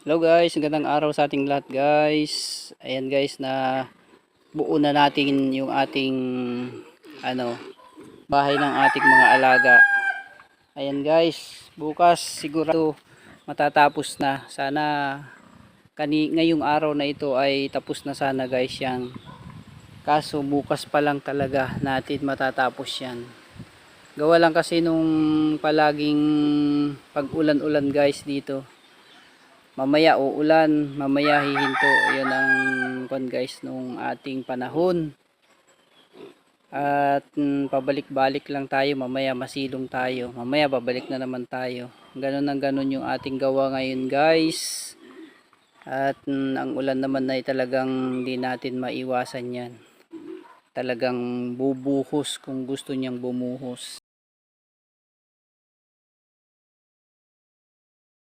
Hello guys, magandang araw sa ating lahat guys. Ayan guys, na buo na natin yung ating ano, bahay ng ating mga alaga. Ayan guys, bukas siguro matatapos na. Sana ngayong araw na ito ay tapos na sana guys yan. Kaso bukas pa lang talaga natin matatapos yan. Gawa lang kasi nung palaging pag-ulan-ulan guys dito. Mamaya uulan, mamaya hihinto. Yan ang guys nung ating panahon. At pabalik-balik lang tayo, mamaya masilong tayo, mamaya babalik na naman tayo. Ganun ang ganun yung ating gawa ngayon guys. At ang ulan naman ay talagang hindi natin maiwasan yan. Talagang bubuhos kung gusto niyang bumuhos.